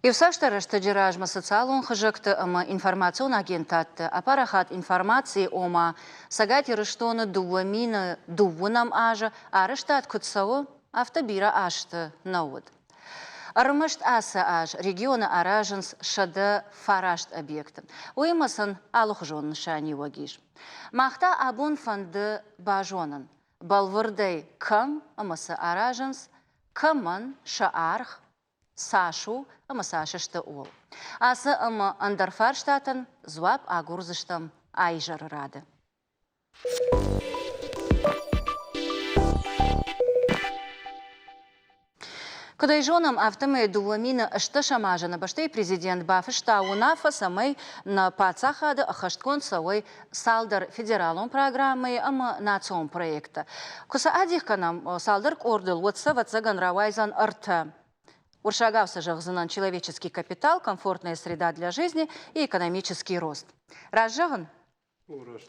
Евсаштарашта джиражма социалон хажакта ама информацион агентатта апарахат информации ома сагати рыштона дуамина дувунам ажа араштат кутсао автобира ашта науд. Армашт аса аж региона араженс шада фарашт объекта. Уймасан алухжон шани вагиш. Махта абун фанды бажонан. Балвырдай кам амаса араженс каман шаарх Сашу, ама Сашишта ол. Аса ама Андарфарштатан зваб агурзыштам айжар рады. Кудай жонам автомей дуламина шташамажана баштей президент Бафышта унафа самой на пацахада ахашткон савой салдар федералон программы ама национ проекта. Куса адихканам салдар кордыл ватса ватсаган равайзан арта. Уршагавса жахзанан человеческий капитал, комфортная среда для жизни и экономический рост. Разжаган?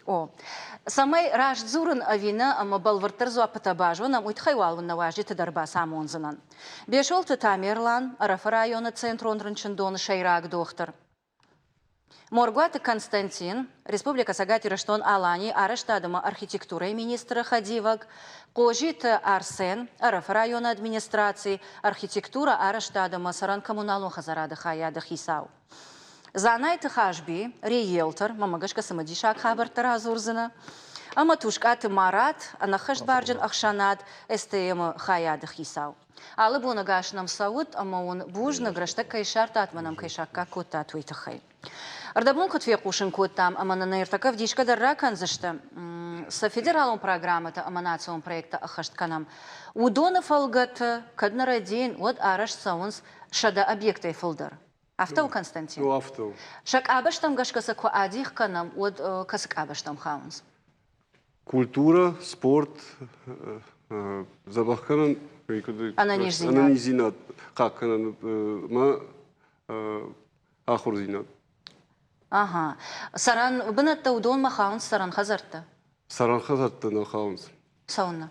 О. Самай рождзуран авина ама балвартарзу апатабажу нам уйтхайвалван наважди тадарба самонзанан. Бешол Тамерлан, Арафа района центрон ранчандон Шайрак доктор. Моргуата Константин, Республика Сагати Раштон Алани, арештадама архитектурой министра Хадиваг, Кожита Арсен, Арафа района администрации, архитектура арештадама Саран коммуналу Хазарада Хаяда Хисау. Занайта Хашби, риэлтор, мамагашка самадишак хабар Таразурзана, Аматушкат Марат, Анахаш Барджан Ахшанат, СТМ Хаяда Хисау. Алыбуна гашнам сауд, амаун бужна грашта кайшар татманам кайшакка кота туитахай. Ардабун котвекушин котам, амана наиртакав дишка дарракан зашта. С федералом программата аманацион проекта Ахаштканам. Удона фалгата, каднарадин, вот араш саунс шада объекта и фалдар. Автоу Константин? Ну, автоу. Шак абаштам гашкаса ко адих канам, вот касак абаштам хаунс. Культура, спорт, забахканан, ананизинат. Как ма ахурзинат. Ага. Саран бынатта удон ма хаунс саран хазарта? Саран хазарта на хаунс. Сауна.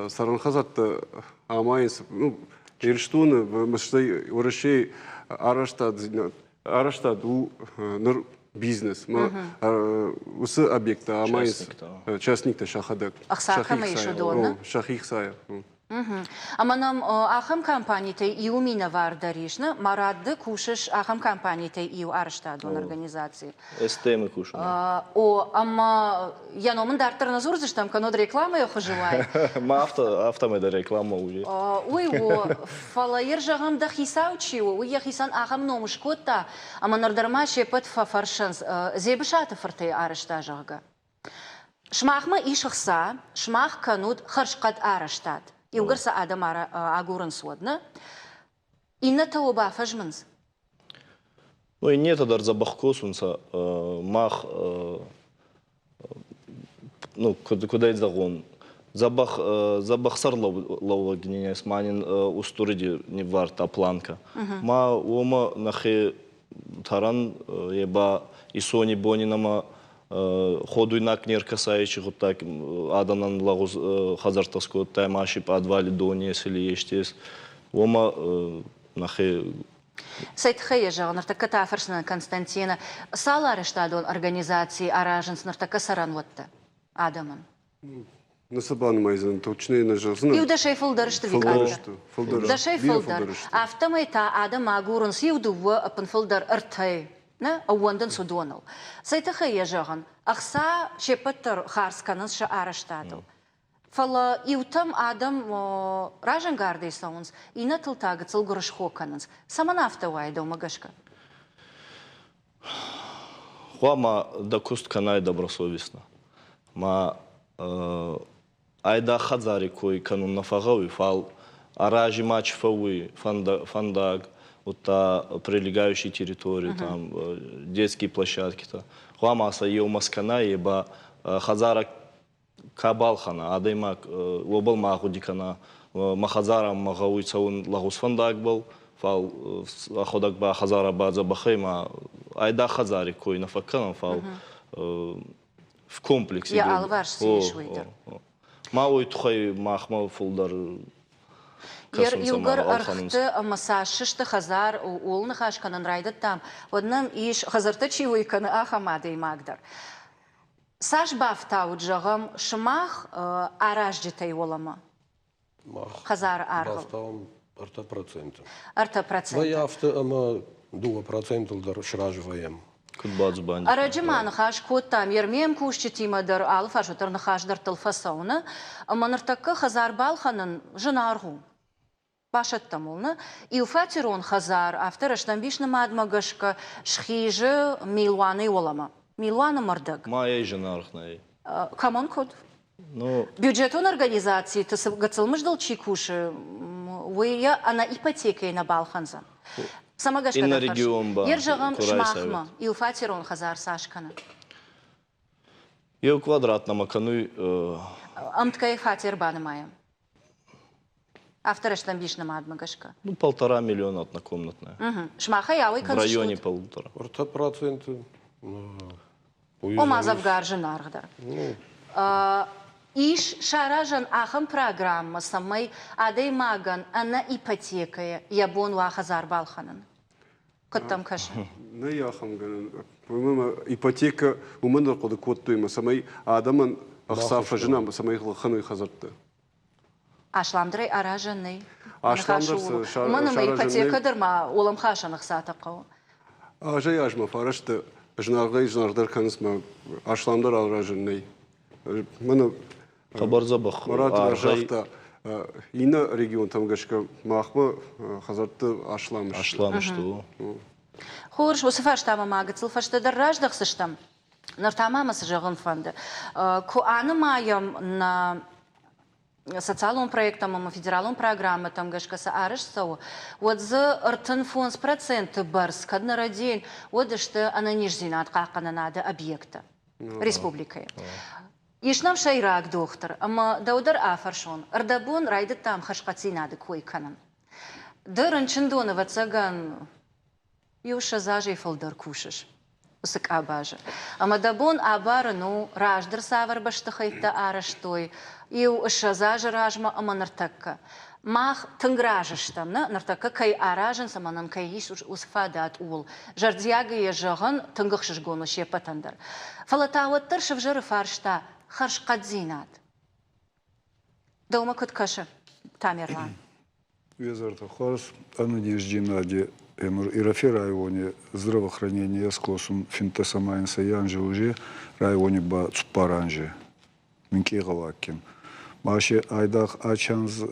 Саран хазарта амайнс, ну, ирштуна, мыштай урашей араштад у бизнес, ма усы объекта амайнс частник-то шахадак. Ахсакама еще дона? Шахихсая. Аманам ахам компании-то и умина вардаришна, марадды кушаш ахам компании-то и у арештадон организации. СТМ кушаш. О, ама я номен дартер назурзиш там, канод реклама я хожевай. Ма автомеда реклама уже. Ой, о, фалаир жагам да хисаучи, ой, я хисан ахам номушкота, ама нардармаше път фафаршанс, зебешата фарте арештажага. Шмахма ишахса, шмах кануд харшкат арештад. Илгарса адам агуран сводна. Инна тауба фажманс. Ну и нет адар забахкосунса мах ну куда это загон забахсар лава гненяс манин устуриди не варта планка. Ма ома нахе таран еба исони бонинама ходу инак нер касающих вот так аданан лагус хазартаско таймаши подвали дони если есть ома нахе Сайтхая же он артака афаршна Константина салары штадон организации араженс нартака саранватта адаман. На сабан майзан точнее на жазна. И у дашей фолдер штвиката. Дашей фолдер. Автомайта адам агурун сиудува апан фолдер артай. На ауандан судонал. Сайтхая жаган ахса шепаттар харсканас ша араштадал. Фала иутам адам ражен гарды саунс и на тылтага цылгурыш хокананс. Саманавта вайда магашка. Хуама да куст канай добросовестно. Ма айда хазари кой канун нафагауи фал аражи мач фауи фандаг вот прилегающие территории там детские площадки-то. Хуама аса ел маскана еба хазара кабалхана адаймак лобал махудикана махазара магауица он лагус фандак был фал аходак ба хазара ба забахайма айда хазари кой нафакана фал в комплексе. Я алваш сишвейдер. Мауи тухай махма фулдар Югар архты масашышты хазар улны хашканын райды там. Однам иш хазарты чивуйканы ахамады магдar. Саш бафтау джагам шмах араж житай олама. Хазар аргыл. Бафтаум арта процентов. Арта процент. Ваяфты ама 2% дар шражваем. Кутбац бань. Араджиман хаш коттам ермем кушчитимадар алфашутар нахашдар тылфасауна. Манартакка хазар балханын жынаргу. Башаттам олны. И уфатирон хазар автораштан бишны мадмагашка шхижы милуаны олама. Милуаны мырдык. Моя жена архнай. Камон код. Ну, Бюджетон организации ты гацылмыш долчи куши. Вы она ипотека на балханза. Самагашка. И на регион ба. Ержагам шмахма. И уфатирон хазар сашкана. Я квадрат на макануй. Амткай фатир банамая. Автораштан бишны мадмагашка. Ну, 1,5 миллиона однокомнатная. Шмаха яуй В районе 1,5. Арта проценты. Омазавгар жынаргдар. Иш шаражан ахам программа самай адай маган ана ипотекая ябон ва хазар балханын. Коттам каша. Не яхам ганын. По-моему, ипотека умындар коды коттуйма. Самай адамын ахсафа жынам, самай ханы хазарты. Ашламдрай аражанный. Ашламдырсы Мынымы ипотекадыр ма олам хашаных сатақау. Ажай ажма фарашты жынаргай жынардар канысма ашламдар аражынный. Мына Хабарза бах. Марат ажахта ина регион тамгашка махма хазарты ашламыш. Ашламышты о. Хорш, усыфаш тама магацыл фаштадар раждах сыштам. Нартамамас жагын фанды. Ку анымаям на социальном проектом, федеральном программе, там гашкаса арышсау, вот за артын фонс проценты барс, кадна радень, вот что она нижзина откакана надо объекта республикой. Ишнам шайрак доктор, ама даудар афаршон, ардабун райды там хашкаци надо кой канан. Дырын чиндонова цаган, юша зажей фалдар кушаш. Усык абажа. Ама дабун абары, ну, раждар савар баштахайта араштой, и шазажа ражма ама нартакка. Мах тынгражыштам, нартакка кай аражын саманан кай иш усфадат ул. Жардияга ежаган тынгықшыш гону шепатандар. Фалатауаттар шывжыры фаршта харшқадзинат. Дома кыткашы тамерлан. Везарта Хорс, Анадеждинаде, Ирафе районе здравоохранения скосум финтесамайнса янжи уже районе ба цупаранжи. Минки галакин. Маше айдах ачанз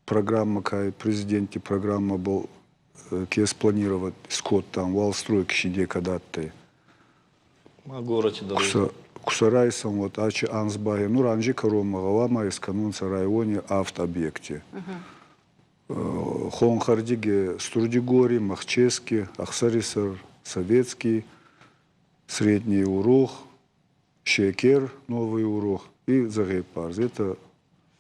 программа кай президенте программа был кес планировать скот там валстройки шиде кадатты. А городе дорога. Кусарайсам вот ачи анзбае, ну ранжи корома галама из канунца районе автобъекте. Хонхардиге, Стурдигори, Махчески, Ахсарисар, Советский, Средний Урох, Шекер, Новый Урох и Загайпарз. Это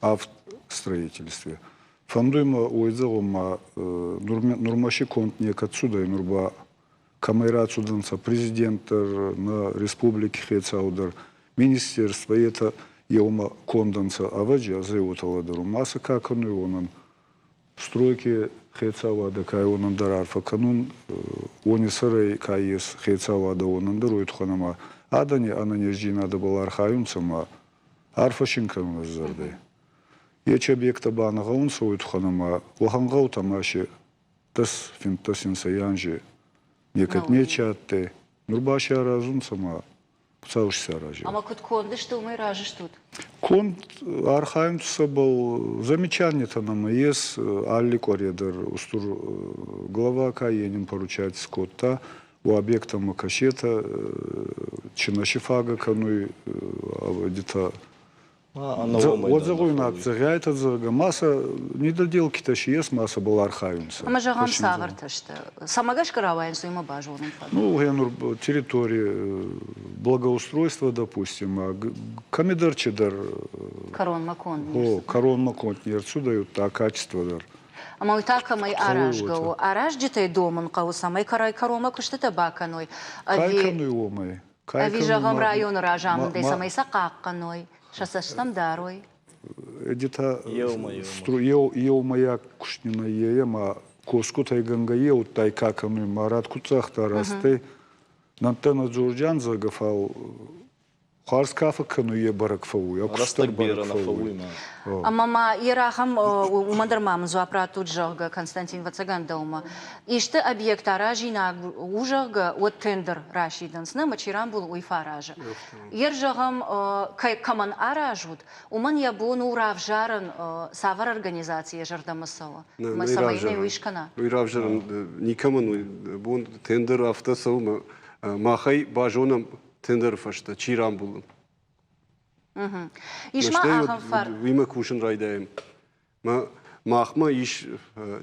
автостроительстве. Фандуйма уйдзагома нурмаши контнек отсюда и нурба камайра отсюданца президентар на республике Хейцаудар, министерство это еума конданца аваджи азеуталадару маса какану онан стройки Хейцавада кай онан дарарфа канун они сарай кайес Хейцавада онан дарует ханама адани ананеждина да был архаюмсама арфашинкан назарды. Еч объекта бана гаунса уйт ханама лахангау тамаши тас финтасин саянжи некат нечатте нурбаши аразун сама пцаушся ражи. Ама кут конды что мы ражишь тут? Конт архаимца был замечание-то нам есть алли коридор устур глава каеним поручать скотта у объекта макашета чинашифага кануй где-то вот загуйна акция это зарга масса недоделки-то есть масса была архаимца. Ама жаган саварташты. Самагаш каравайн суйма бажуным. Ну, территории благоустройства, допустим, камедарчидар. Корон макон. О, корон макон не отсюда и так качество дар. Ама уйтака май араж гау. Араж джитай доман кау самай карай корома кушты табаканой. Кайканой омай. Ави жагам район ражам дей самай сақаққаной. Шасаштам дарой. Эдита Ема. ел моя кушнина ема коску тайганга ел тайкакану марат куцахта расты нантана Джорджан загафал харскафа кану е баракфау я Растак бира на фауима. Мама ирахам умадырмам зуапрату джага Константин Вацагандаума. Иште объект аражина ужага от тендер рашидансна мачирам был уйфа ража. Ержагам каман аражут уман ябон уравжаран савар организация жардамасова. Мы самайны уишкана. Уйравжаран никаман бун тендер автосау махай бажонам тендер фашта чирам булын. Ишма ахам фар. Вима кушен райдаем. Махма иш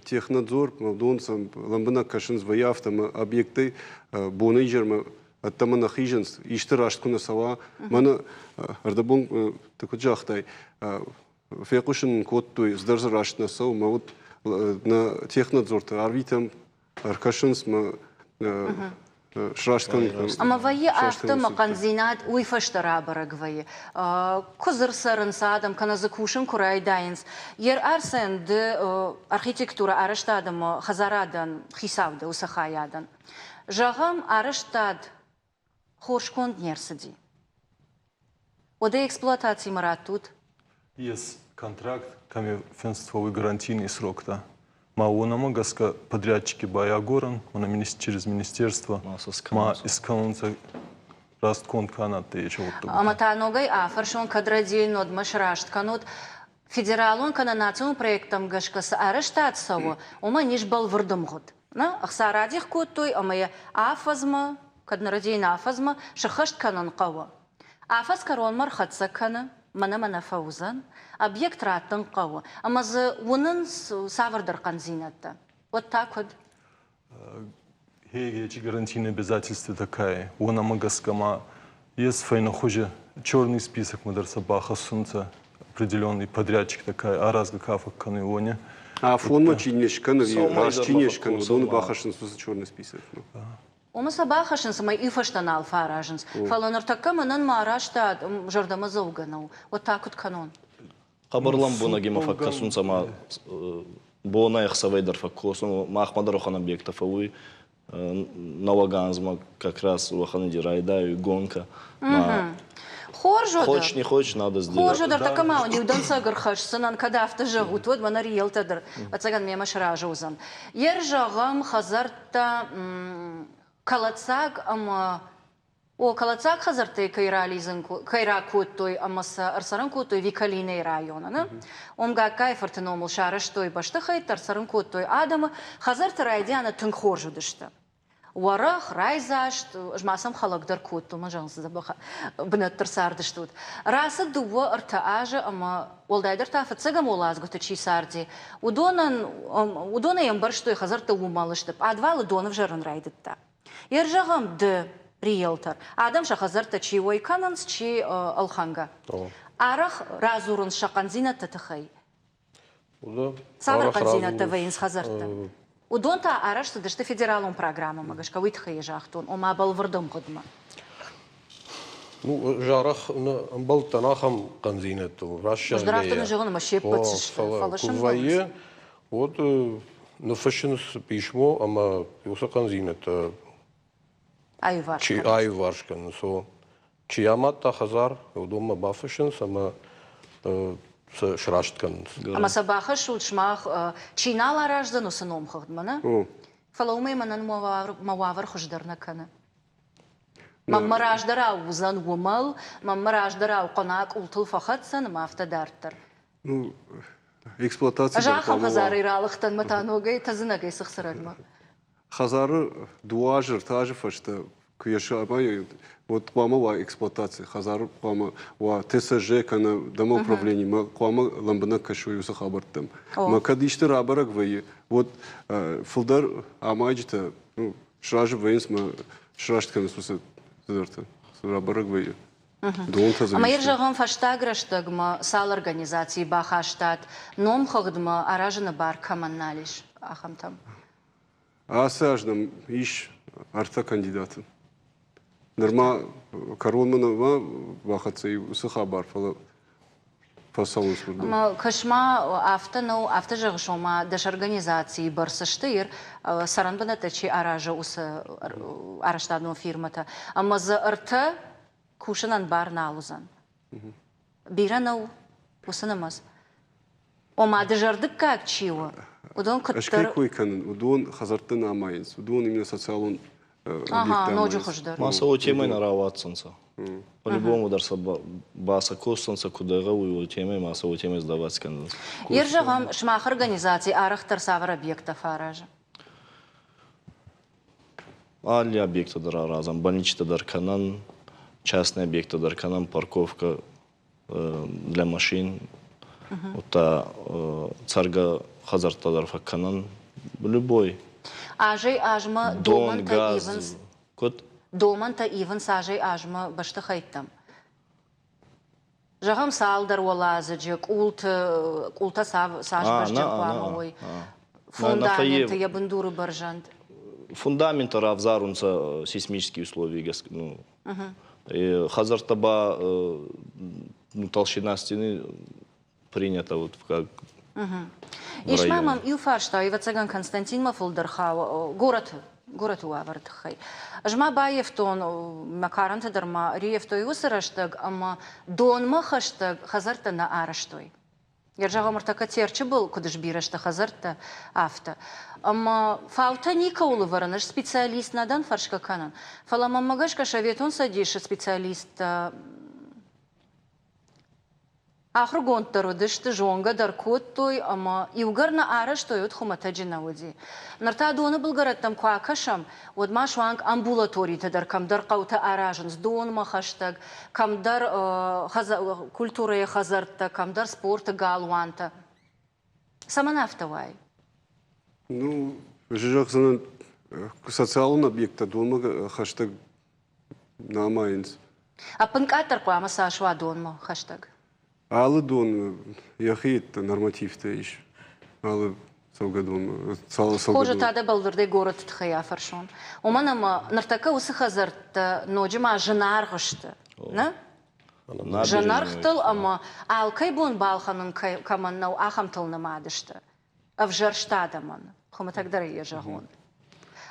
технадзор, донсам ламбана кашин зваяфта объекты бонейджер аттама нахиженс иштер ашткуна сава мана ардабун такой жахтай фекушен коттуй сдержар аштна сау вот на технадзорта арвитам аркашинс шрашткан. Ама вайи автома канзинат уйфаштара барагвайи. Кузыр сырын садам каназакушын курай дайнс. Ер арсен де архитектура араштадам хазарадан хисавда усахаядан. Жагам араштад хоршконд нерсади. Оде эксплуатации марат тут. Есть контракт, каме финствовый гарантийный срок, да. Маунама гаска подрядчики Баягоран, он через министерство, ма искалунца расткон канат еще вот так. Аматаногай афаршон кадрадин нод машрашт канот федералон кананацион проектом гашкас арештацаво, ома ниш бал вардамгод. На ахсарадих кутой, амая афазма, каднарадин афазма, шахашт канон кава. Афаз карон мархатса кана. Мана фаузан, объект раттан кау. Амаз унын савардар канзинатта. Вот так вот. Эти гарантийные обязательства такая. Она магаскама есть файна хуже черный список мадарса баха сунца определенный подрядчик такая. А разга кафа канионе. А фон мачинешкан, рашчинешкан, он бахашин черный список. Умаса бахашин самай ифаштанал фаражинс. Фалонар такама нан марашта жардама зауганау. Вот так вот канон. Хабарлам буна гема факкасун сама бона ихсавайдар факкосун махмадар охан объекта фауи Наваганзма как раз ваханади райда и гонка. Хочешь, не хочешь, надо сделать. Хоржодар такама он юдан сагар хаш санан кадафта жагут вот мана риелтадыр. Ацаган мема шаражузан. Ержагам хазарта Калацак ама калацак хазарты кайра куттой амаса арсаран куттой викалиный района, на? Омга кайфарты номул шараш той баштахай тарсаран куттой адама хазарты райдиана тынхоржу дышта. Уарах райзашт жмасам халакдар кутту мажанс забаха бнат тарсардыш тут. Раса дува артаажа ама олдайдар тафацагам олазгута чисарди. Удона ямбар той хазарты умалыштып. Адвалы донов жаран райдытта. Ержагам д риэлтор. Адам шахазарта чи ойкананс чи алханга. Арах разурун шаканзина татахай. Савар канзина тавейнс хазарта. Удонта арашта дышты федералом программа магашка витхай жахтун. Ома балвардом годма. Ну, жарах балтанахам канзинету. Рашша. Ждрафтана жагон машеп пацш. Кувае. Вот на фашинс письмо, ама юса канзинета. Айваршкан. So, чиамата хазар, удома бафашин, сама шрашткан. Ама сабаха шулшмах чинала раждану саном ходмана. Фалаумей манан мававар хождарна кана. Мамма раждара узан гумал, мамма раждара қонак ултыл фахатсан мафта дартар. Ну, эксплуатация. Жахам хазар иралыхтан матаногай тазынагай сахсаральма. Хазары дуажер тажи фашта кuyashama вот квама эксплуатация хазары квама ва ТСЖ кана домоуправление ма квама ламбана кашую сахабартам ма кадишты рабарак вай вот фулдар амаджта ну шражи вейнс ма шражткан смысл зарта рабарак вай Ама ержагам фаштаграштагма сал организации бахаштат ном хагдма аражана бар каманналиш ахамтам. Асаждам иш арта кандидаты. Норма коронмана бахатся и сахабар Пасалус вурду. Кашма автожа шома деш организации барсаштыр саран банатачи аража ус араштадно фирмата. Ама за арта кушанан бар налузан. Биранау усанамаз. Ома дежардык как чио. Удон Ашкай каттар. койканын, удон хазартын амайынс, удон именно социалон Ага, ночу объекты хождар. Маса о темой нараватсанца. По-любому дарса баса костанца, куда гаву темой, маса о темой сдавать кандидат. Ержагам шмах организации арахтар савар объектов аража. Али объекты дар разом, больничный дар канан, частный объект дар канан, парковка для машин. Ута царга хазарта дар факканан, любой. Ажей ажма Дон, доманта газ, ивенс. кот. Доманта ивенс ажей ажма башты хайттам. Жагам салдар олазыджик, улта саж башджан пламовой. Фундаменты ябындуры баржанд. Фундамент равзарунца сейсмические условия. Ну, хазарта ба толщина стены принята вот как Ишмамам юфаршта, и вацаган Константин Мафулдархау, город уавардхай. Жма баевтон макаранта дарма риевтой усараштаг, ама дон махаштаг хазарта на араштой. Ержага мартака терчи был, куда ж бирашта хазарта авто. Ама фаута никаулы варанаш специалист надан фаршка канан. Фалама магашка шаветон садиша специалист Ахру гонтару дышты жонга даркот той, ама иугарна араш той от хуматаджина уди. Нарта доны булгараттам куакашам, от машванг амбулаторита дар камдар қаута аражынс, дон махаштаг, камдар культура хазарта, камдар спорта галуанта. Саманафтавай. Ну, жижак занан социалон объекта донма хаштаг на амайынс. А пынкатар куама сашва донма хаштаг. Алы дон яхит норматив-то иш. Алы салгадон, Хоже тада балдырдай город тхая фаршон. Оманама нартака усы хазарта ноджима жанаргышты. На? Жанархтыл, ама алкай бон балханын каманнау ахамтыл намадышты. Авжарштадаман. Хума тагдары ежагон.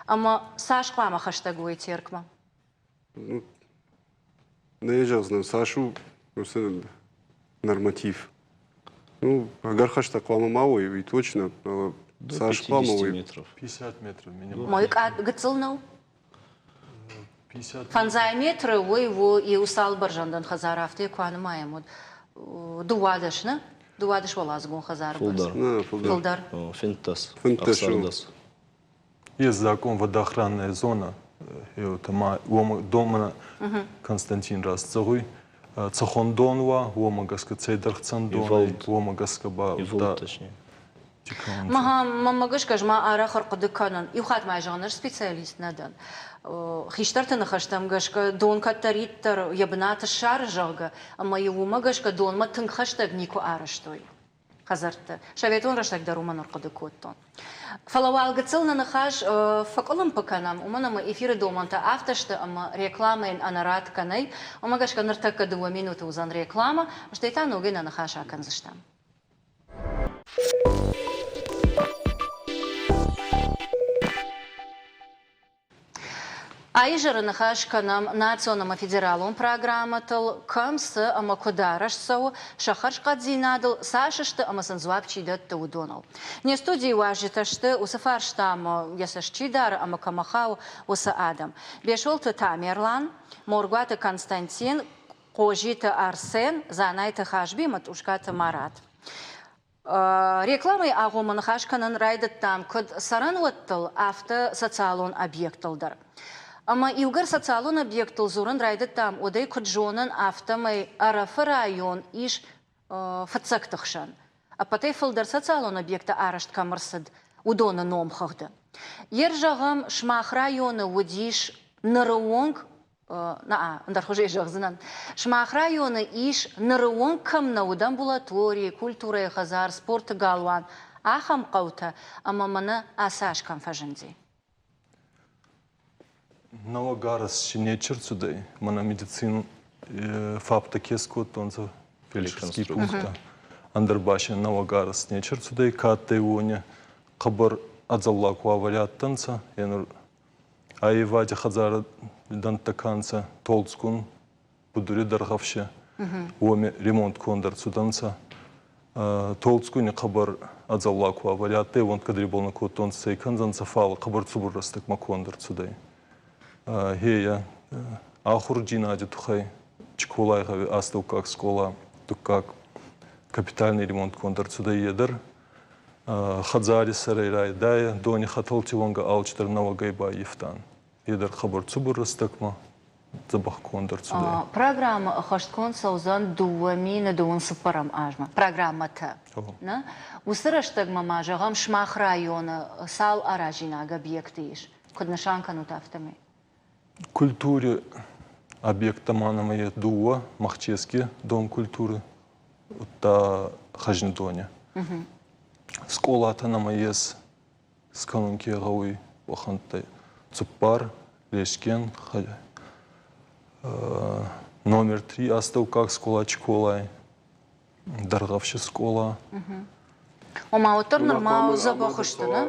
Ама сашквама хаштагуй теркма. Наезжал знаю, Сашу, норматив. Ну, агар хаштаг квама мауи, и точно, Саш 50 квамовый. метров. 50 метров минимум. Мой гацылнау. 50 Фанзай метры, его и усал баржандан хазарафты, кваны маем. Дуадыш, на? Дуадыш валазгун хазар. Фулдар. На, фулдар. Фулдар. Финтас. Финташу. Ахсардас. Есть закон водоохранная зона. И вот дома Константин Расцагуй. Цахондонва, омагаска цейдархцандон, омагаска ба. И волт, точнее. Мамагаш кажма арахар кадыканан. Юхат майжанар специалист надан. Хиштарта нахаштам гашка дон катариттар ябната шар жага, ама его магашка дон матын хаштаг нико араштой. Хазарта. Шаветон раштаг даруман оркадыкоттон. Фалавал гацылна нахаш факолам паканам. Уманама эфиры доманта автошта, ама рекламен анарат канай. Омагашка нартака 2 минуты узан реклама, что это ногина нахаша аканзаштам. Айжары нахашка нам национама федералон программатыл камсы ама кодараш сау шахаршка дзинадыл сашышты ама санзуапчи датты удонал. Не студии важиташты усафарштам ясашчидар ама камахау уса адам. Бешолты Тамерлан, Моргуаты Константин, Кожиты Арсен, Занайты Хашби, Матушкаты Марат. Рекламой агуман хашканан райдаттам код сарануаттыл авто социалон объектылдар. Ама иугар социалон объектыл зурын райдаттам одай куджонан автомай арафы район иш фацактықшан. А патай фылдар социалон объекта арашт камырсыд удона номхағды. Ер жағым шмах районы удиш нырыонг ндархожей жағзынан. Шмах районы иш нырыонг камнауд амбулатории, культура хазар, спорт галван. Ахам қаута, ама мана асаш камфажынди. Налагарас шинечер цудай, мана медицин фапта кескут, он за фельдшерский пункт. Андербашин Навагарас нечер судай катты уоне кабар адзаллакуа валяттанца, янур аеваде хазара дантаканца толцкун будури даргавше, уоме ремонт кондар суданца, толцкуне кабар адзаллакуа валятты, вон кадриболна кутонца сейканзанца фал кабар цубуррастык макондар судай. Гея ахурджинаде тухай чкулайгави астыл как скола, как капитальный ремонт кондар судай едер. Хадзари сарайрай дая, дони хатал тивонга алчтар навагайба ефтан. Едер хабар цубуррастыкма, забах кондар судай. Программа хашткон саузан дуамина дуун супарам ажма. Программа-та. Усырыштыгма мажагам шмах района сал аражинага объектиш. Коднашанкану тафтами. Культуре объекта манамая дуа, махчески дом культуры, та хажнедоне. Скола танамаес сканунки гауи вахантай цупар лешкен номер 3 остал как скола чколай даргавши скола. Омаутор нормал забахышты, да?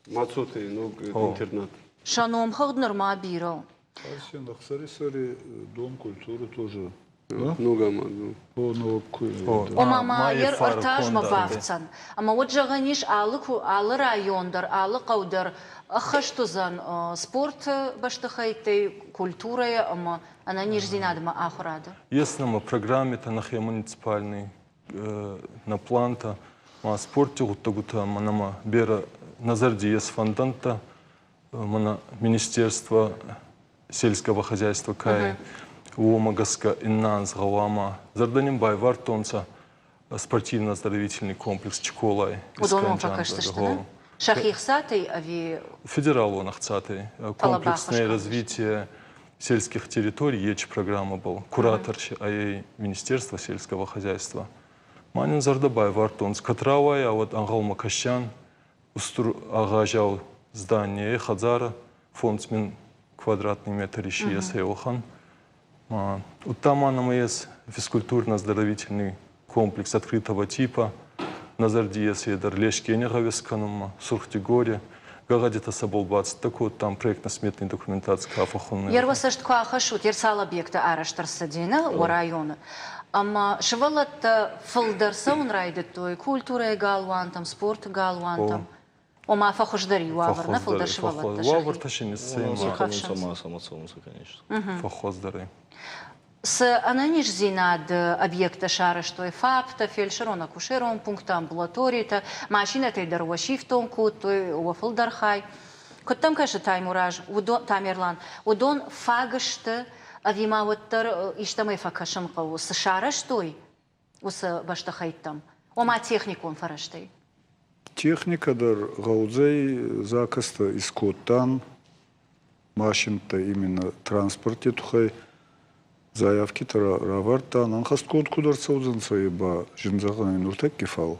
Мацуты, ну, интернат. Шаном ход норма бирал. Арсенах Сари дом культуры тоже. Много маду. Омама ер артажма бафцан. Ама вот жаганиш алы райондар, алы каудар. Ахаштузан спорт баштахайты, культура, ама она не ждинадма ахурада. Если мы программе-то нахе муниципальный на планта, ма спорте гута манама бера назарди есть фонданта, мана министерство сельского хозяйства кай уомагаска иннанс гавама зарданим бай вартонца спортивно-оздоровительный комплекс Чколай. Удобно покажется, что да? Шахихсатый, ави... Федерал он ахцатый. Комплексное развитие сельских территорий, ЕЧ программа был. Кураторши, а ей Министерство сельского хозяйства. Манин зардабай вартонц катравай, а вот Ангал Макащан агажал здание Хадзара, фондсмен квадратный метр ищи Сейлхан. Там есть физкультурно-оздоровительный комплекс открытого типа. Назардиес едер лешкене гавесканума, Сурхтигоре, гагадита саболбац, такой там проектно-сметной документации кафахунны. Ервасаштко ахашут, ерсал объекта араштарсадина у района. Ама шевалат фалдарса он райдет той культура галуан там, спорт галуан там. Ома фахождари уавар, на фалдар шевалат. Уавар ташини Сама сейма. конечно. Фахоздары. С ананиш зинад объекта шара, что и фапта, фельдшерон, акушерон, пункта амбулатории-то, машина ты дарвашив тонку, то и уафлдархай. Кот там, конечно, таймураж, тамерлан, удон фагашта, авима вот тар, иштамай факашан кау, с шара что и, ус баштахай там, ома техникон фараштай. Техника дар гаудзей закаста из коттан, машин-то именно транспорте тухай, заявки тара раварта, анхасткот кудар саудзанца еба жинзаганы нуртак кефал.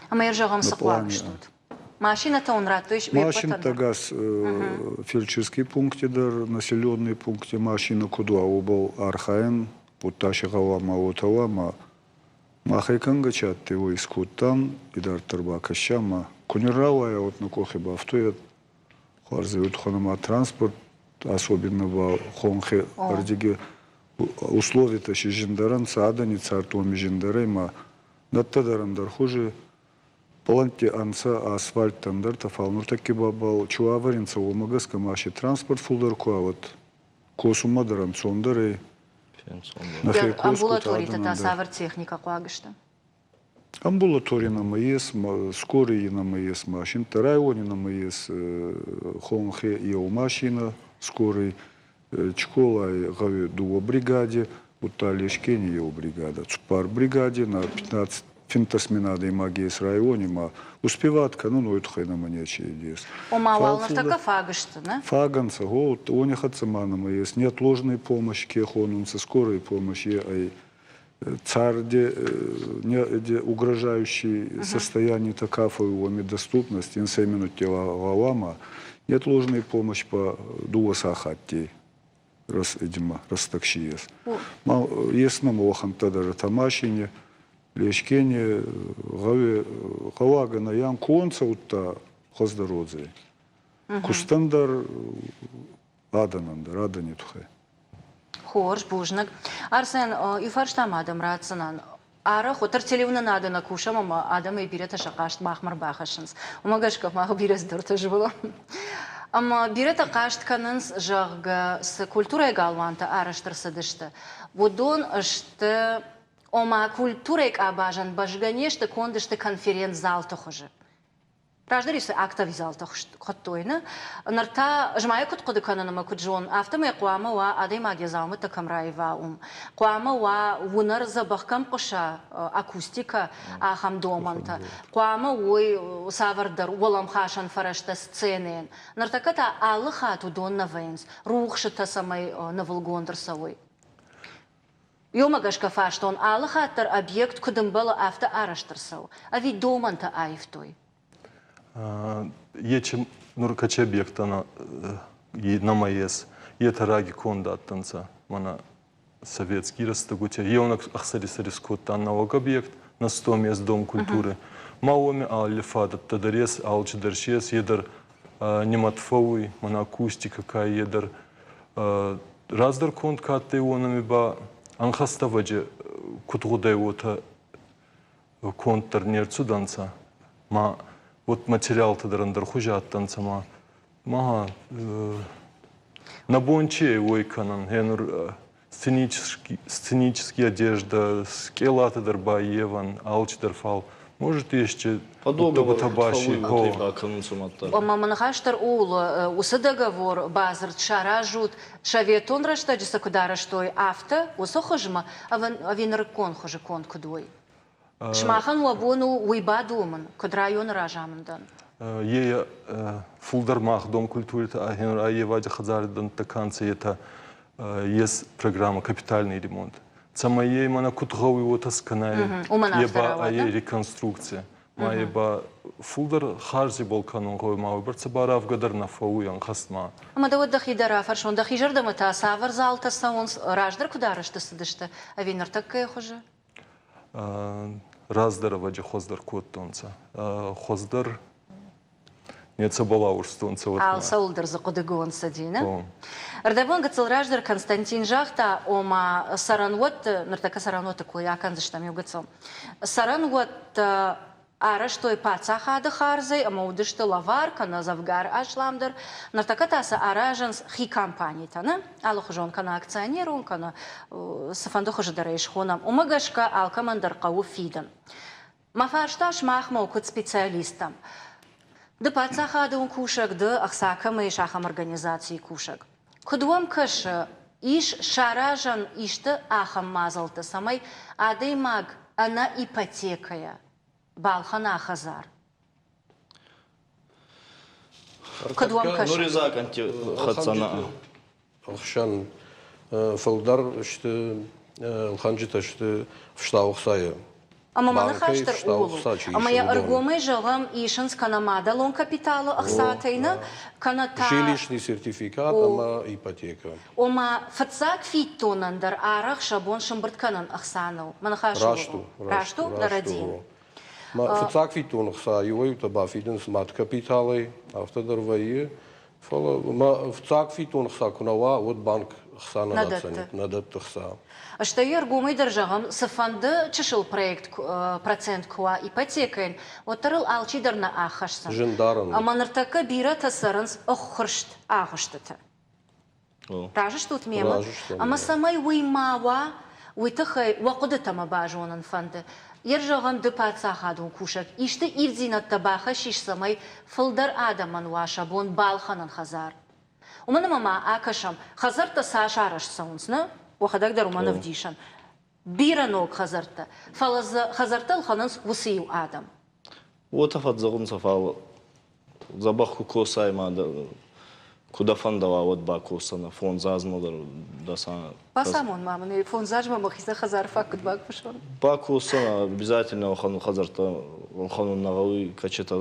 Ама ержагам саплак что-то. Машина-то он рад, то есть... Машин-то газ фельдшерский пункте дар, населенный пункте, машина куда обал архаен, вот таши гавама отавама, махайканга чат его из коттан, и дар тарба кащама, кунеравая вот на кохеба автоят, харзают ханама транспорт, особенно в хонхе ардиге, условия-то ще жиндаран, саадани цартоми жиндарайма, наттадарандар хуже, планте анца асфальт тандар тафалнур таки бабал, чуаваринца омагаска маши транспорт фулдарку, а вот косумадаран цондарай, Амбулатория-то та савар техника куагашта. Амбулатория нам есть, скорые нам есть машин, районе нам есть хонхе и машина скорой, Чкола гави дуо бригаде, уталишкени его бригада, цупар бригаде на 15 финтасминады и магии с районе, ма успеватка, ну это хай на манечи есть. Омавална така фагашта, да? Фаганца, вот у них отцеманама есть неотложной помощи, кехонунца, скорой помощи, ай царде не угрожающий состояние такафа его доступность, инсеминут тела лавама, неотложной помощи по дуосахатти. Раз, видимо, раз так есть. Есть нам оханта даже тамашине, лешкене гавагана ян конца утта хоздородзе. Кустандар аданандар, адане тухай. Хорш, бужнак. Арсен, юфарштам адам рацынан. Ара хотар телевна надо на кушам, ама адам и бирета шакашт махмар бахашынс. Умагашка мах бирес дурта жбала. Ама бирета кашт канынс жага с культурой галванта араштыр садышты. Водон ашты ома культурой абажан бажганешты кондышты конференц-зал тухожы. Раждыр ise akta vizalta xottойна. Нарта жмая кутқуды кананама куджон автомай қуама ва адай магезалмы такамраева Қуама ва вунар забахкам қоша акустика ахам доманта. Қуама ой савардар волам хашан фарашта сценен. Нартаката алы хату дон навенс. Рухшыта самай навылгондыр савой. Йомагашка фаштон алы хаттар объект кудымбала авто араштырсау. Ави доманта айфтой. Ечем нуркаче объектана на маес. Ета раги конда аттанца. Мана советский растагутя. Еонак ахсарисарис коттан навок объект на 100 мест дом культуры. Маоми алифада тадарес алчидаршес едер нематфовый мана акустика кай едер раздар конт катте онами ба анхаставаджи кутгудай ота контар нерцуданца. Ма вот материал тадарандар хужаттанца ма на бонче ойканан хенур сценические одежда скела тадарба еван алчидар фал может еще подобно табаши Маманхаштар ул усы договор базар шаражут шаветон раштаджиса кудараштой авто усохожма авинер кон хоже кон кудой. Шмахан лабону уйбадуман кудрайон ражамандан. Е фулдармах дом культуры а хенур аевади хазардан таканцы это есть программа капитальный ремонт. Самое мана кутговый вот асканай еба ае реконструкция. Маеба фулдар харзи болканон гой мауберца барав гадар на фауян хастма. Ама да вот дахидара фаршон дахижар мата савар залта саунс раждар кударашты сыдышты авинер такая хуже. Раздар ваджи хоздар коттонца. Хоздар нет собала урстонца вот. Алсаулдар закудыгон садина. Ардавон гацел раждар Константин Жахта ома саранвот нартака саранвот такой акан заштам югацел. Саранвот араш той паца хады харзай ама удышты лаварка на завгар ашламдар нартака таса аражанс хи компании тана алхужон кана акционерун кана сафандо хождареш хонам умагашка алкамандар кау фидан. Мафашташ махма кут специалистам. Да паца хады он кушак да ахсакам и шахам организации кушак. Кудуам каш иш шаражан ишта ахам мазалта самай адей маг она ипотекая. Балхана хазар. Кадуам каш. Нуриза канти хатсана. Алхшан фалдар что алханджита что в штаухсая. Ама манахаштар улу. Ама я аргомай жалам ишанс канамада лон капитала ахсатайна каната. Жилищный сертификат, ама ипотека. Ома фацак фиттонандар арах шабон шамбартканан ахсанау. Манахаштар. Рашту нарадин. Фацак фиттонахса юй таба фиденс мат капиталы автодарвае. Фала фацак фиттонахса кунава вот банк ахсана нацанит надаттахса. А что я аргумай державам сафанды чешил проект процент куа ипотекаин. Вот тарыл алчидар на ахашсан. Жендаран. А манартака бира тасаранс охршт ахуштата. Ражиш тут мема. Ама самай уймава уйтахай вакудатама бажонан фанды. Ержавам дыпаца хадун кушак. Иште ирдзинат табаха шиш самай фылдар адаман вашабон балханан хазар. Умана мама акашам хазарта сашараш саунсна. وخداك رومانا فديشان بيرانوك خزرتا فلز خزرتا الخنانس وسيو آدم وتفت زغن صفا زباخو كوساي ما كودا فندوا ود باكوسنا فون زازمدر داسا باسامون мамы фон зажма махиса хазар факт бак пошон باكوسنا обязательно خانو خزرتا خانو нагауи качета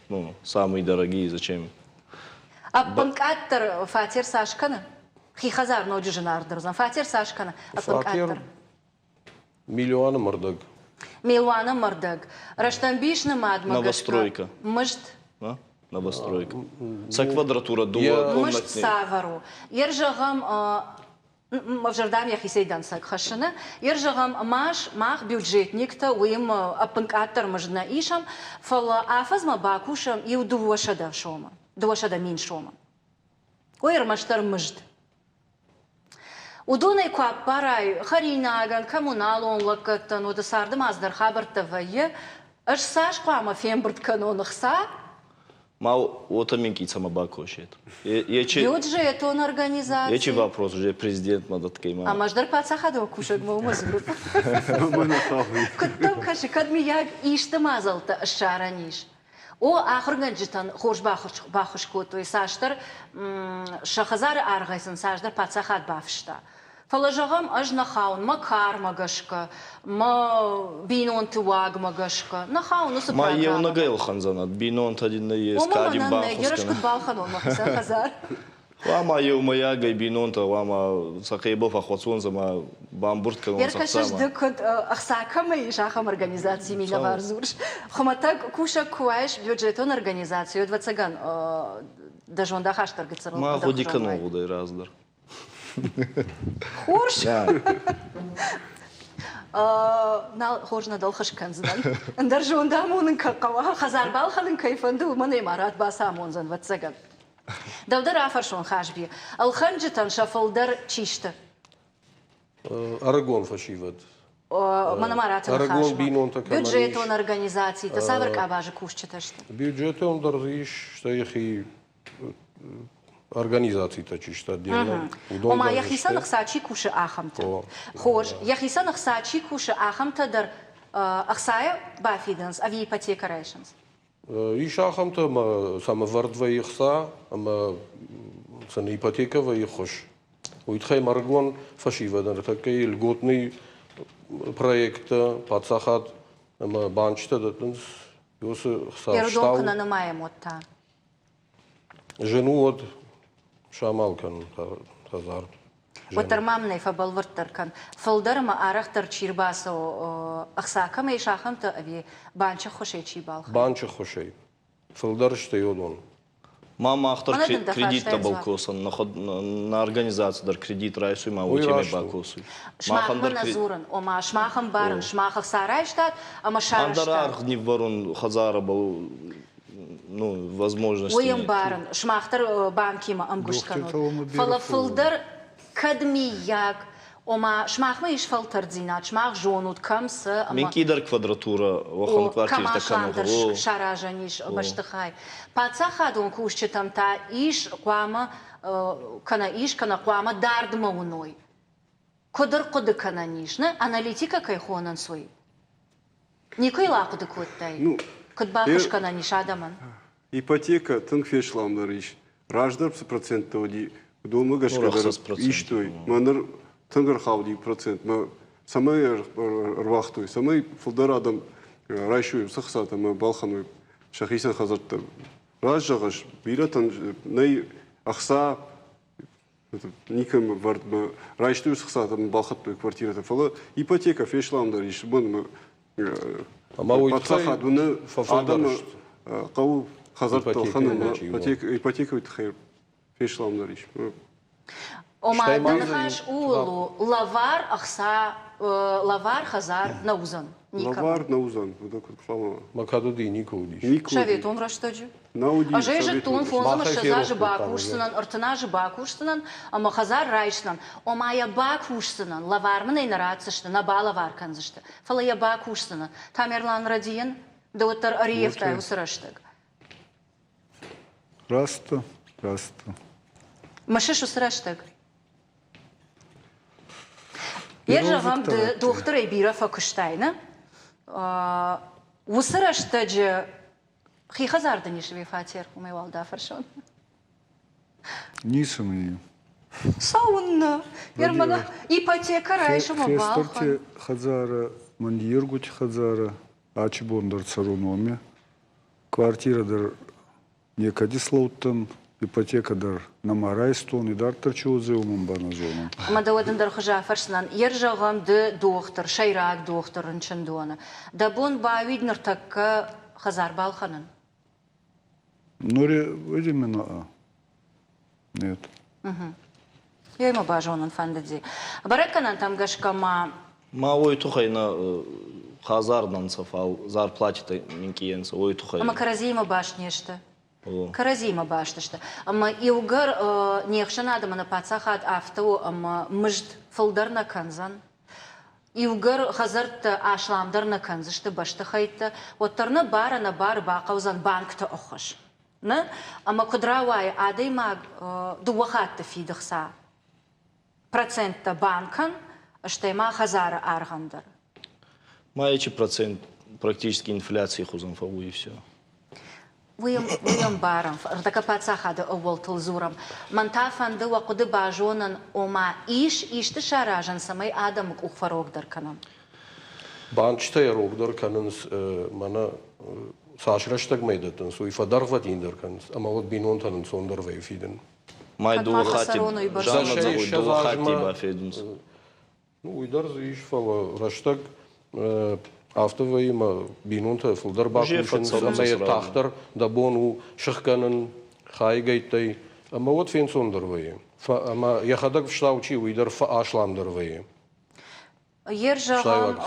ну самые дорогие зачем а банкаттер фатир сашкана хи хазар ноджи женар дерзан фатир сашкана фатир миллион мордог Милуана Мордаг. Раштамбишна мадма. Новостройка. Мышт. Новостройка. Со квадратура Мышт савару. Ержагам в жардам яхисейдан сакхашина. Ержагам мах бюджетник-то уим апанкатор мажна ишам. Фала афазма бакушам и удувашада шома. Дувашада мин шома. Ойр маштар мыжд. Удунай куап парай харинаган коммуналон лакаттан уды сардым аздар хабарта вайы. Аш саш куама фембрт канонықса. Мау отамин кицама бакошет. Бюджет он организация. Ечи вопрос уже президент мадат кейма. А маждар пацахадо кушак мазгруп. Куттам каши кадмияг ишта мазалта шараниш. О ахырган житан хош бахуш котой саштар шахазар аргайсын саштар пацахад бафшта. Фалажагам аж нахаун макар магашка, ма бинон туаг магашка. Нахаун усу Ма программа. ел нагайл ханзанат, бинон тадин на ес, кадим Омама на герашкут бахускан. балханон махса хазар. Вама ел моя гай бинон та вама сакейбов ахвацун зама бамбурт канон Еркашаш саксама. дыкот ахсакама и шахам организации милавар зурш. Хоматак куша куаш бюджетон организацию двадцаган даже он дахаштар гыцырыл. Ма ходи канон удай раздар. Хорш. Нал хоржна долхаш канздан. Даже он дамонын какава хазар балханын кайфанду мане марат басамонзан двадцаган. Давдар афаршон хашби. Алханджитан шафалдар чишта. Арагон фашиват. Манамарат Арагон бинон така бюджет он организации. Та саврак абажи кушчеташта. Бюджет он дарзиш, что их организации тачишта дело. Ома яхисанах сачи куши ахамта. Хош, яхисанах сачи куши ахамта дар ахсая бафиденс, ави ипотека райшенс. Ишахамта ма самовардва ихса, ама сана ипотека их хош. Уитхай Арагон фашива, дар такой льготный проект, пацахат, ама банчта датнс, юсы хса Ерудонкана намаем отта. Жену от Шамалкан хазар. Ватармамный фабалвартаркан. Фалдарма арахтар чирбасо ахсакам и шахамта ави банча хоше чибалха. Банча хошей. Фалдар что йодон. Мама ахтар Манадын да кредит хаштайм табал звак. косан на организацию дар кредит райсу ма утеме бакосу. Шмахма назуран, ома шмахам баран, шмахах сарайштат, ама шараштат. Андарар не ворон хазара был ну возможности. Уем баран, шмахтар банкима амгушканут. Фалафылдар кадмияк, ома шмахма иш фалтардзинат, шмах жонут камса, ама Минки дар квадратура вохан квартир камашандр такану. шаражаниш баштахай. Пацахадун кушчетам та иш квама, кана квама дардма уной. Кодыр коды кананишна, аналитика кайхонан свой. Никой лакуды коттай. Ну, Код бахуш кананиш адаман. Ипотека тынк фешламдар иш. Раждар процент тоди. Думы гашкадар 60%. иш той. Маныр тынгыр хавди процент. Ма самай рвахтой. Самай фулдар адам райшуй сахсата ма балханой шахисан хазарта. Ражжагаш биратан ней ахса никем вард ма райшуй сахсата ма балхатой квартирата. Фала ипотека фешламдар иш. Бон Ама пацаха дуны адам фафалдар. قو خزرت ипотека خنم иначе ипотека وتخير فيش لام داريش Ома Штайман данхаш за- улу лавар ахса лавар хазар наузан. лавар наузан вот так вот фама Макадуди никудиш. нику Шавет он раштаджи. науди А же тун фонзам Махай шаза же феров бакушсынан, артана же бакушсынан, ама хазар райшнан, ома я бакушсынан, лавар мына инарацышты, на ба лавар канзышты. Фала я бакушсынан. Тамерлан радиен, доктор Ариевтай усыраштык. Раста. Машиш усыраштык. Ержа вам доктор Эйбира Факуштайна. Усыраштыджи хихазарды нишви фатер, умевал да фаршон. Нисами. Саунна. Ермана ипотека райшама балхан. Хестерте хазара, мандиргуть хазара, ачи бондар царуноме. Квартира дар некади слоуттан, ипотекадар намарайстон, идар тырчузе умамбана зонан. Мадавадандар хажафарснан, ержагам де доктор, шайрак доктор инчендона. Да бон бавиднер такка хазар балханан. Нори, именно, нет. Я ему бажонан фандади. Бараканан там гашкама. Ма ой тухайна хазардан сафал зарплате минкиенса ой тухайна. Ама каразима башнешта. Каразима башташта. Ама иугар нехшана адамана пацахат авту ама мжд фылдарна канзан. Иугар хазарта ашламдарна канзашта баштахайта. Оттарна бара на бар бақаузан банкта охаш. Ама кудравай адайма дуахатта фидахса. Процентта банкан, штайма хазара аргандар. Ма эти процент практически инфляции хузан фау и все. Виям барам, рдака пацахада оволтл зурам. Мантафан да вакуды бажонан ома ишты шаражан самай адамык ухфарогдар канам. Банчта ярогдар канынс мана сашраштаг майдатын, су ифадарват индер канынс, ама вот бинонтанын сондар вейфиден. Май дуахати, жанна загуй дуахати бафедунс. Ну, уйдар заиш фала раштаг автова има бинонта фулдар бакушин, самая тахтар, да бону шахканын хайгайтай, ама вот фен сондар вей. Ама яхадаг вштаучи уйдар ашламдар вей. Ержагам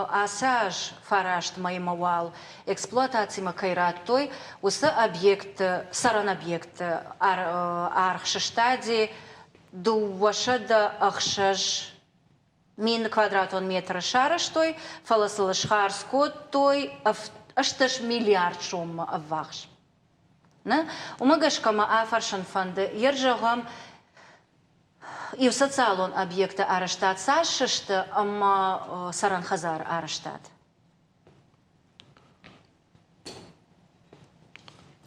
асаж фарашт маймавал эксплуатацима кайраттой усы объект саран объект архшаштади дуашада ахшаж мин квадратон метра шараштой фаласылышхарско той ашташ миллиард шумма аввахш. Умагашкама афаршан фанды ержагам и в социалон объекта арештат сашишта, ама саран хазар арештат.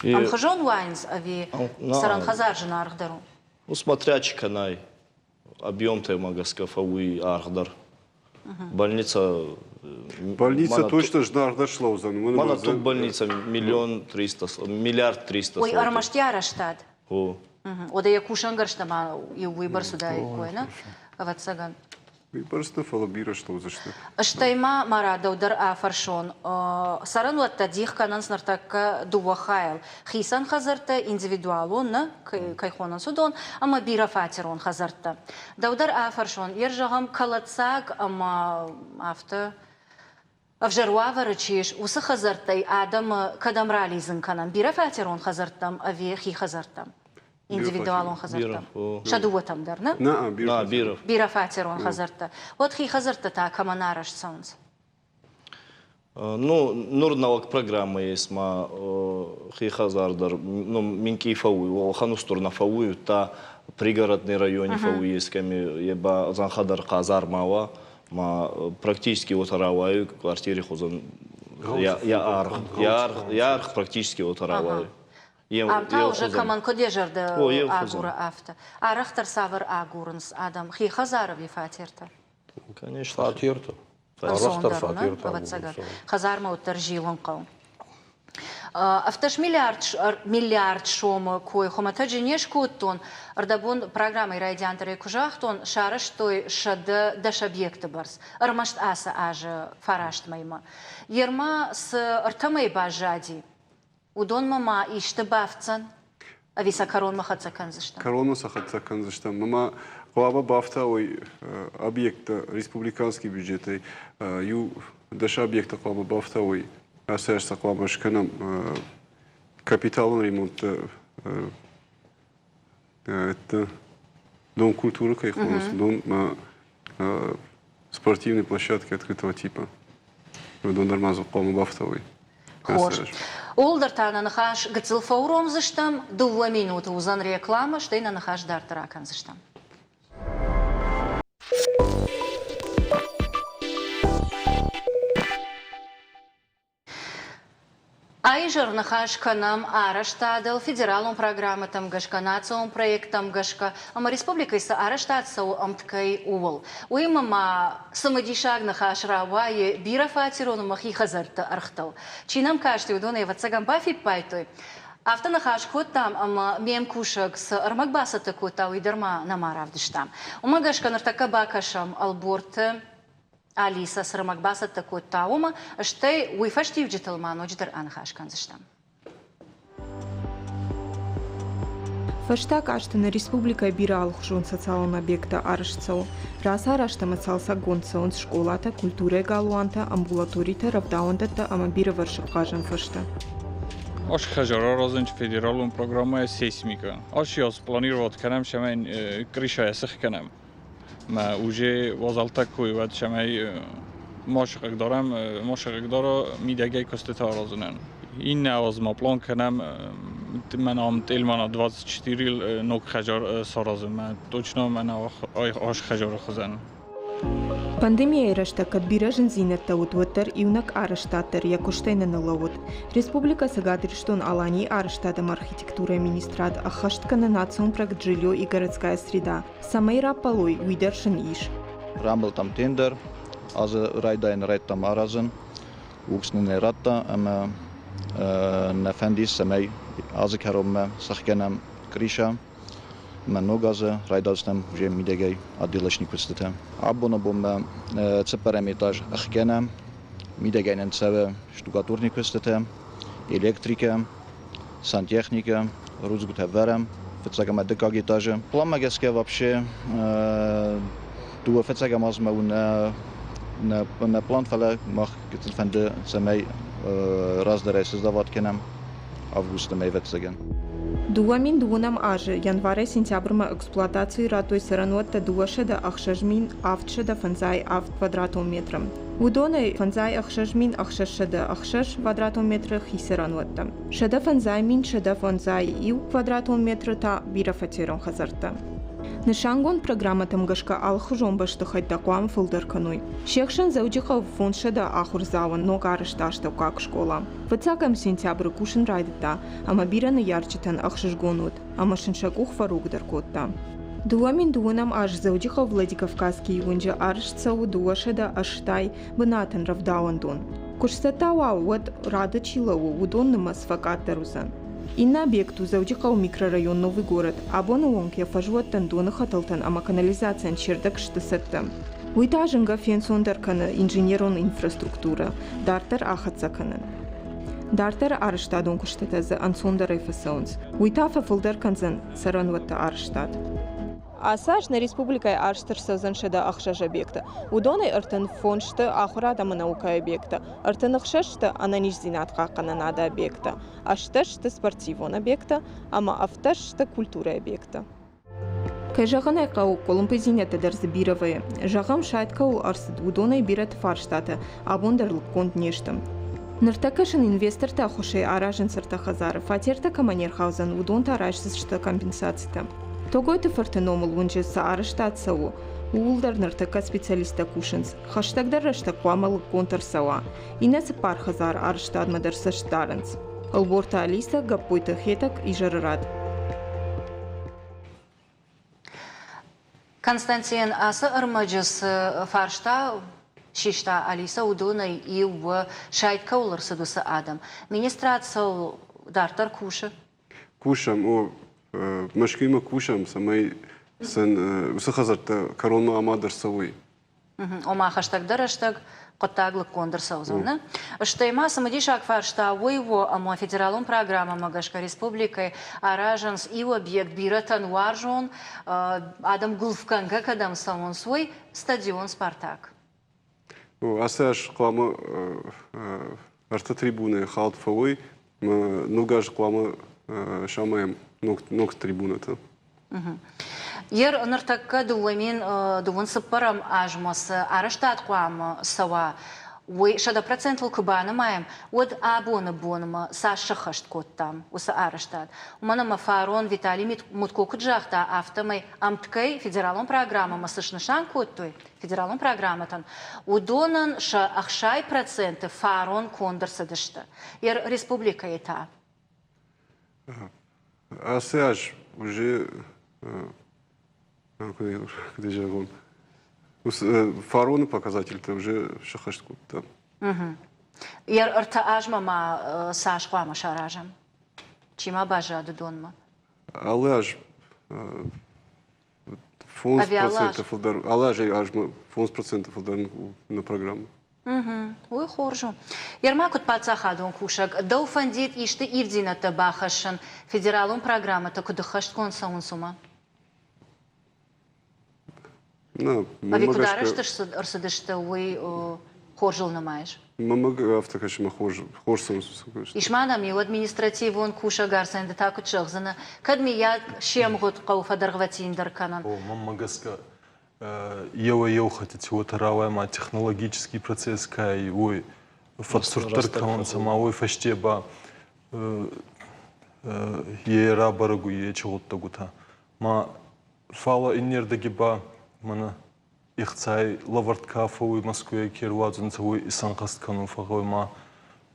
Амхажон вайнс ави саран хазар жена архдару. Ну, смотря чеканай, объем-то магаска фауи архдар. Больница... Больница точно жена архдар шлаузан. Мана тут больница миллиард 300. Ой, армашти арештат. О. Ода я кушангар штама и выбор сюда и койна. Вот саган. Выборство фалабира шлаузашта. Штайма марада удар афаршон. Саран уатта дих канан снартака дуахайл. Хисан хазарта индивидуалон на кайхонан судон, ама бира фатерон хазарта. Да удар афаршон. Ержагам калацаг ама авто. Авжаруава рычиш, усы хазартай адам кадамрализын канан. Бира фатерон хазартам, ави хи хазартам. Индивидуалон хазартам. Шадуатам дарна? На, биров. Бира фатерон хазарта. Вот хи хазарта та каманараш саунс. Ну, нурнавак программа есть, ма хи хазардар, ну, минки фауи, ханустурна фауи, та пригородный район фауи есть, ками еба занхадар казар мава, ма практически вот араваю, квартире хузан, я арх практически вот араваю. Амта уже каман кодежарда агура авто. Арахтар савар агурнс адам. Хи хазарови фатерта. Конечно. Фатерта. Арахтар фатерта. Хазарма утаржилон кал. Авташ миллиард шома кой хоматаджи нешкуттон ардабун программой радиантеры кужахтон шараш той шада даш объекты барс. Армашт аса аже фарашт майма. Ерма с артамай бажади. Удон мама иште бафцан, а виса корон махатса канзашта. Корона сахатса канзашта. Мама глава бафта ой объекта республиканский бюджет ю даша объекта глава бафта ой асерса глава шканам капиталон ремонт это дом культуры кайхонус, дом спортивной площадки открытого типа. Дом нормазу глава бафта ой. Хош. Олдар тана нахаш гцил фауром заштам, 2 минуты узан реклама, что и на нахаш дар таракан заштам. Айжар нахаш канам араштадал федералом программа там гашка национ проектом гашка, ама республика иса араштаться амткай увол. Уимама самодишаг нахаш равае бира фатерон махи хазарта архтал. Чинам кашти удоне вацагам бафи пайтой. Автона хашкот там, ама мем кушак с армагбасата кота уйдерма намаравдыштам. Умагашка нартака бакашам алборте Алиса с армагбасата кота ума, штей уйфаштив джиталман одждер анхашканзыштам. Фаштак аштана республика бирал хужун социалон объекта аршцау. Раса арашта мацалса гонцаунс школата, культуре галуанта, амбулаторита, равдаунтата, ама бира варшып кажан фашта. Аш хажара разынч федералун программа сейсмика. Аш яз планировать канам шамайн крыша ясых канам. Ма уже возалта кой вад шамай машык дара мидагай костета разынан. این از ما پلان کنم من آمد علمان 24 نوک خجار سرازم من точно من آش خجار خزن Пандемия рашта кадбира жензинетта утваттар иунак араштаттар якуштайна налавут. Республика сагадриштон алани араштадам архитектура министрат ахашткана национ проект жилье и городская среда. Самайра полой уйдершин иш. Рамбл там тендер, аз райдайн райттам аразын, укснене ратта, ама نفندی سمی از کارم سخنم کریشا من نوگازه رایداستم جه میدگی عدیلش نیکوستم عبونا بوم سپرم ایتاج اخکنم میدگی ننسوه شتوکاتور نیکوستم الکتریکا سانتیخنیکا روزگوت هفرم فتساگم دکاگی تاجه پلان مگسکه вообще دو فتساگم از ما на план фала мах гетфенде самей раздаре создавать кенам августа мей ветсеген. Дуамин дуунам аже январе-сентябрма эксплуатации ратой сарануатта дуашеда ахшажмин автшеда фанзай авт квадратом метром. Удоны фанзай ахшажмин ахшашеда ахшаш квадратом метра хисарануатта. Шеда фанзай мин шеда фанзай ил квадратом метра та бира фатерон хазарта. Нишангон программа тамгашка алхужон башты хайдакуам фылдыркануй. Шекшен заудихав фоншеда ахурзаван ногарышташта как школа. Вацакам сентябрь кушин райдыта, ама бираны ярчитан ахшишгонут, ама шиншакух фаругдаркотта. Дуамин дуунам аж заудихав Владикавказский юнджа аршцау дуашеда аштай бынатан равдауандон. Кушсатауа вот рада чилау удонныма сфакатарузан. И на объекту заудихал микрорайон Новый город, а бонуонг я фажуаттан дона хаталтан, ама канализациан чердак штасаттам. Уйтажинга фенсондеркана инженерон инфраструктура, дартер ахатсаканан. Дартер арштадон куштатаза ансондер эфасаунс. Уйтафа фолдерканзан саранватта арштад. Асаж на республикой арштырса заншеда ахшаж объекта. Удоны артын фоншты ахурадамы наука объекта. Артын ахшашты ананиш зинатқа кананада объекта. Ашташты спортивон объекта, ама авташты культура объекта. Кай жағын айқау колумпы зинеті дәрзі бировые. Жағам шайткау арсыд удоны бират фарштаты, абондарлық конт нештым. Ныртакашын инвесторта хушей аражын сырта хазары, фатерта каманерхаузан удонта аражсызшты компенсацията. Тогойты фартеномыл унчы саарыштатсау, уулдар ныртака специалиста кушынс, хаштагдар раштакуамал контарсауа, инесі пар хазар арыштадмадар саштарынс. Алборта Алиса гаппойты хетак и жарырад. Константин, асы ырмаджыс фаршта, шишта Алиса удонай и в шайтка уларсыдусы адам. Министрация дартар куши? Кушам, о, мышкима кушам, самай сын усахазарта коронма амадар савой. Ома хаштагдар аштаг коттаглы кондыр саузуны. Штайма самадишак фаршта уйво ама федералун программа Магашка республикой аражанс и объект биратан варжон адам гулфканга кадам самон свой стадион Спартак. Асаш квама арта трибуны халт фавой, нугаш квама шамаем ног трибуната. Ер ныртакка дуамин дуун сыппарам ажмасы араштат куам сава. Уй 60% кубана маем. Вот абона бонма сашахашт коттам уса араштат. Уманама фарон Виталий муткок джахта автомай амткай федералон программа масышнышан коттой федералон программатан. Удонан ша ахшай проценты фарон кондерсадышта. Ер республика это. Асаш уже где же он? Фароны показатель-то уже шахашку там. Ер арта ажма ма сашхва ма шаражам. Чима бажаду донма? Алаж фонс Авиалаж. процентов удар. Алаж аж фонс процентов удар на программу. Ой, хоржу. Ермакут пацахадон кушак. Дау фандит ишты ивдина табахашан. Федералун программа та кудахашт консаун сума. Ну, Ави кударыштыш арсыдышты ой хоржул намаешь. Мамаг автокашима хорсом. Ишманам ел административ он куша гарсан да таку чыгзына. Кадми я шемгут кауфа даргватиндер канан. О, мамагаска ева хотите вот равайма технологический процесс кай ой фатсуртар каун сама ой фаштеба ера барагу е чоготта гута. Ма фала иннердеги ба мана ихцай лаварткафа ой Москве кервазун цой исанкаст канун фагой ма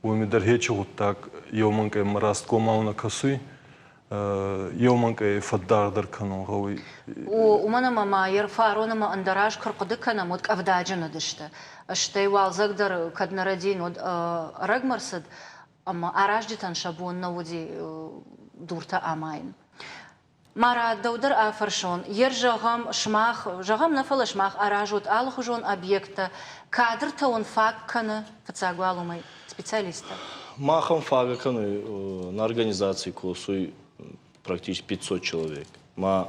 ой медар хечоготтак еоманкай мараст комауна касуй يومك فدار دركنو غوي ومانا ماما يرفعون ما اندراج كرقد كنا مود افداجن دشته اشتي وال زقدر كد نردين ود رغمرسد اما اراجتن شابون نودي دورتا اماين مارا دودر افرشون يرجغم شماخ جغم نفل شماخ اراجوت алхужон объекта кадр таун фак кана фацагвалумай специалиста Махам фага каны на организации косуй практически 500 человек. Ма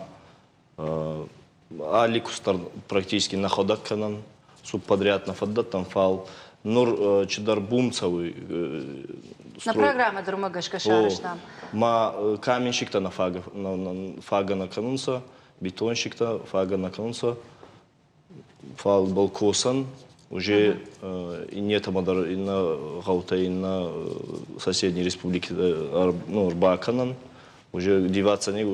аликустар практически на ходак канан субподряд на фаддат там фал нур чидар бумцавый. На программе друмагашка шарыштам. Ма каменщик-то на фага на канунса, бетонщик-то фага на канунса, фал был косан. Уже и нет амадар и на Гаута, и на соседней республике, ну, Арбаканан, уже деваться не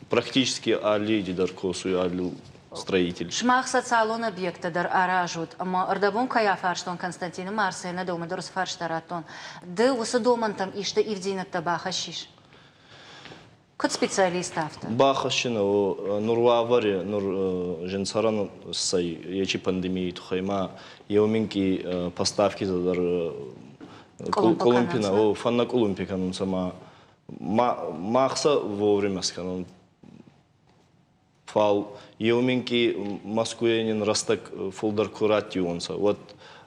практически али дидаркосу и али строитель. Шмах социалон объекта дар аражут, ама ардабон кая фарштон Константин Марсей на дома дорс фарштаратон, да усадоман там ишта ивдина табахашиш. Кот специалист авто. Бахашина, нурва авария, нур женсаран сай, ячи пандемии тухайма, еуминки поставки за дар Колумпина, фанна Колумпика, ну сама махса вовремя сканон. Фал еуминки маскуенин растак фулдар куратионса. Вот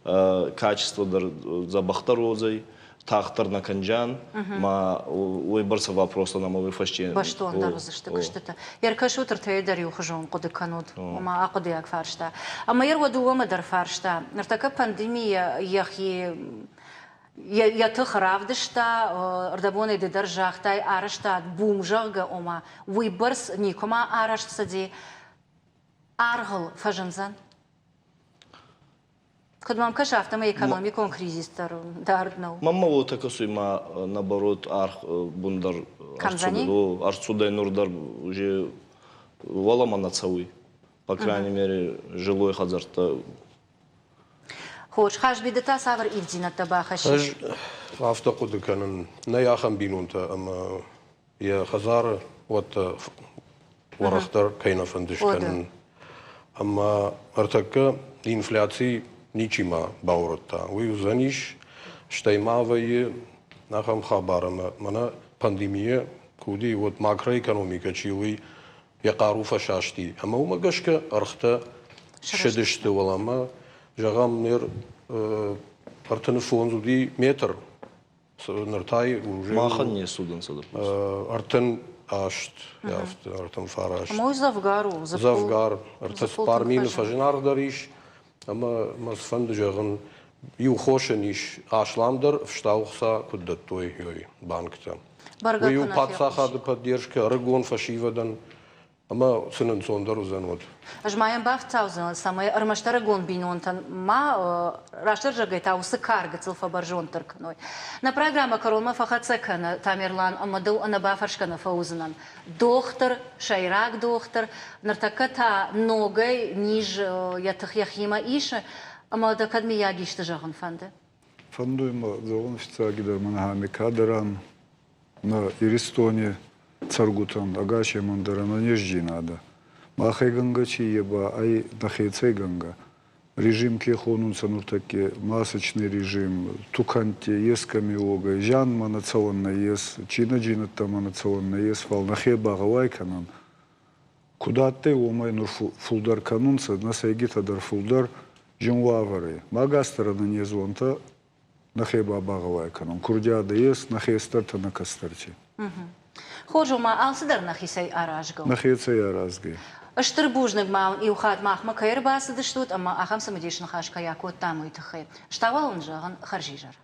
качество дар за бахтарозой. Тахтар на канджан, ма уйбарса вопроса на мовы фашчен. Баштон дарузы что что-то. Яркашутер тейдер юхжон куды канут, ма акуды як фаршта. Ама ярва дуома дар фаршта. Нартака пандемия яхи я тхравдышта, ардабоны де даржахтай арашта бумжага ома уйбарс никома арашт сади аргл фажанзан. Код мам кашафта мы экономикон кризис дарднау. Мама вот так суйма наоборот арх бундар арцудай нурдар уже валама нацауи. По крайней мере жилой хазарта. Хош хаш бидата савр ивдина табахашиш. أعتقد كان نياخم بينونتا أما يا خزار وات ورختر كينا فندش كان أما ارتكا الانفلاسي نيشيما باورتا ويوزانيش شتايماوي ناخم خبارما منا بانديميا كودي وات ماكرو ايكونوميكا تشيوي يقارو فشاشتي أما وما قشكا ارختا شدشت ولا ما جغام نير ارتن فونزو دي متر نرتاي уже ما خلني سودان صدق артен ашт яфт артен фараш Мой завгару завгар артес пармин фажинар дариш ама мас фандежаган ю хошениш ашламдар вштаухса куддаттой ёй банкта ю патсахад поддержка регон фашивадан ама сынын сондар узанот Ажмаем бахтаузен самый армаштарагон бинонтан ма раштыржагай таусы карга цилфабаржон таркной. На программа королма фахацекана Тамерлан амадыл анабафаршкана фаузенан. Доктор, шайрак доктор, нартаката ногой ниж ятых яхима иша, амада кадми ягишты жагын фанды. Фандуйма заон официагидар манахами кадран на Иристоне царгутан агаче мандара на нежди надо. Махай ганга чи еба ай нахейцей ганга. режим кехонунца, ну таки масочный режим, туканте, ес камиога, жан манационна ес, чина там манационна ес, фал нахеба гавай канан. Куда ты умай нур фулдар канунца, насайгита дар фулдар жонвавары. Магастера на незвонта нахеба багавай канан. Курдиада ес, нахестарта на кастарти. Хожума алсыдар нахисай аражгал. Нахецай аразги. Аштрбужник маун и ухат махма кайр басы дыштут, ама ахам самадишн хашка якот тамы тахы. Штавал он жаган харжижар.